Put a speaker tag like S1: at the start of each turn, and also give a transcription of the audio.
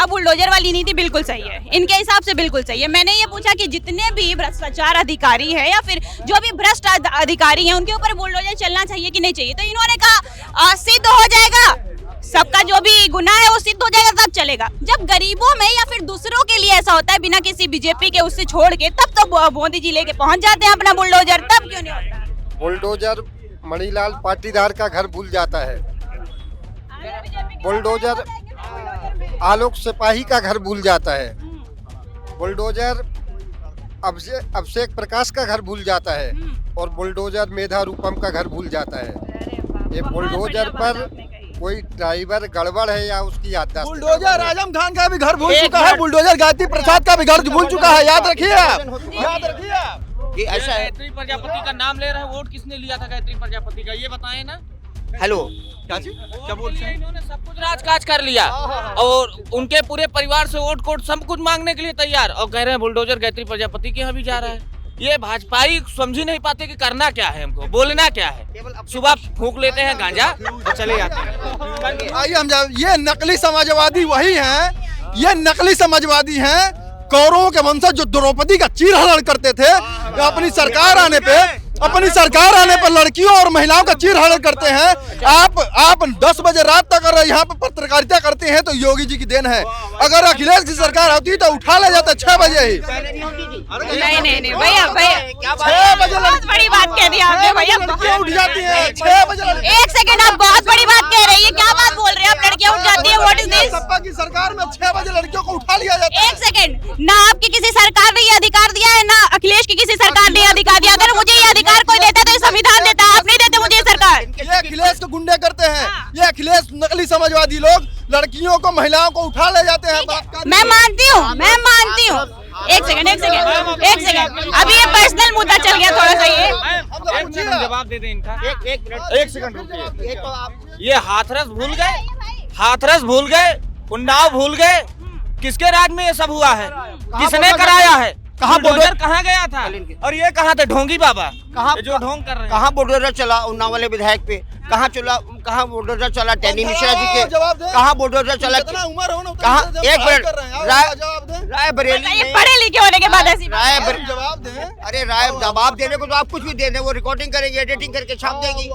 S1: हाँ बुलडोजर वाली नीति बिल्कुल सही है, इनके हिसाब से बिल्कुल सही है। मैंने ये पूछा कि जितने भी भ्रष्टाचार अधिकारी है या फिर जो भी भ्रष्ट अधिकारी हैं उनके ऊपर बुलडोजर चलना चाहिए कि नहीं चाहिए, तो इन्होंने कहा सिद्ध हो जाएगा, सबका जो भी गुनाह है वो सिद्ध हो जाएगा तब चलेगा। जब गरीबों में या फिर दूसरों के लिए ऐसा होता है बिना किसी बीजेपी के उससे छोड़ के, तब तो मोदी जी लेके पहुंच जाते हैं अपना बुलडोजर, तब क्यों नहीं होता?
S2: बुलडोजर मणिलाल पाटीदार का घर भूल जाता है, बुलडोजर आलोक सिपाही का घर भूल जाता है, बुलडोजर अभिषेक प्रकाश का घर भूल जाता है और बुलडोजर मेधा रूपम का घर भूल जाता है। ये बुलडोजर पर कोई ड्राइवर गड़बड़ है या उसकी याददाश्त।
S3: बुलडोजर आजम खान का भी घर भूल चुका है, बुलडोजर गायत्री प्रसाद का भी घर भूल चुका है, याद रखिए याद रखिए
S4: कि ऐसा है। गायत्री प्रजापति का नाम ले रहे हैं, वोट किसने लिया था गायत्री प्रजापति का, ये बताएं ना।
S3: हेलो
S4: क्या बोल रहे हैं? इन्होंने सब कुछ राजकाज कर लिया और उनके पूरे परिवार से वोट कोट सब कुछ मांगने के लिए तैयार, और कह रहे हैं बुलडोजर गायत्री प्रजापति के यहाँ भी जा रहा है। ये भाजपाई समझ ही नहीं पाते कि करना क्या है, हमको बोलना क्या है। सुबह फूंक लेते हैं गांजा और चले जाते हैं।
S3: आइए हम ये नकली समाजवादी वही हैं, ये नकली समाजवादी हैं, कौरवों के वंशज जो द्रौपदी का चीरहरण करते थे, अपनी सरकार आने पर लड़कियों और महिलाओं का चीरहरण करते हैं। आप 10 बजे रात तक अगर यहाँ पर पत्रकारिता करते हैं तो योगी जी की देन है। अगर अखिलेश की सरकार होती तो उठा ले जाता 6 बजे ही।
S1: नहीं भैया 6 बजे बहुत बड़ी बात कह दी आपने भैया,
S3: उठ जाती है 6 बजे।
S1: एक सेकंड, आप बहुत बड़ी बात कह रही है, क्या बात बोल रहे हैं आप? लड़कियां उठ जाती है, व्हाट इज दिस?
S3: सपा की सरकार में 6 बजे लड़कियों को उठा लिया जाता है।
S1: एक सेकंड, ना आपकी किसी सरकार ने ये अधिकार दिया है, ना अखिलेश की किसी सरकार ने अधिकार दिया। अगर मुझे ये अधिकार कोई देता है तो ये संविधान देता है, आप नहीं देते मुझे ये सरकार।
S3: ये अखिलेश को गुंडे करते हैं, ये अखिलेश नकली समाजवादी लोग लड़कियों को महिलाओं को उठा ले जाते हैं।
S1: मैं मानती हूँ। एक सेकंड, अभी ये पर्सनल मुद्दा चल गया थोड़ा सा। ये
S4: जवाब दे दें इनका। एक सेकंड रुकिए। ये हाथरस भूल गए, उन्नाव भूल गए, किसके राज में ये सब हुआ है, किसने कराया है, कहाँ बुलडोजर कहाँ गया था, और ये कहाँ थे ढोंगी बाबा जो ढोंग कर रहे हैं।
S5: कहाँ बुलडोजर चला उन्नाव वाले विधायक पे, कहाँ बुलडोजर चला टैनी मिश्रा जी के, कहाँ बुलडोजर चला, कहाँ? एक मिनट, रायबरेली
S1: पढ़े लिखे होने के बाद ऐसी
S5: अरे जवाब देने को तो आप कुछ भी दे दें, वो रिकॉर्डिंग करेंगे, एडिटिंग करके छाप देंगी।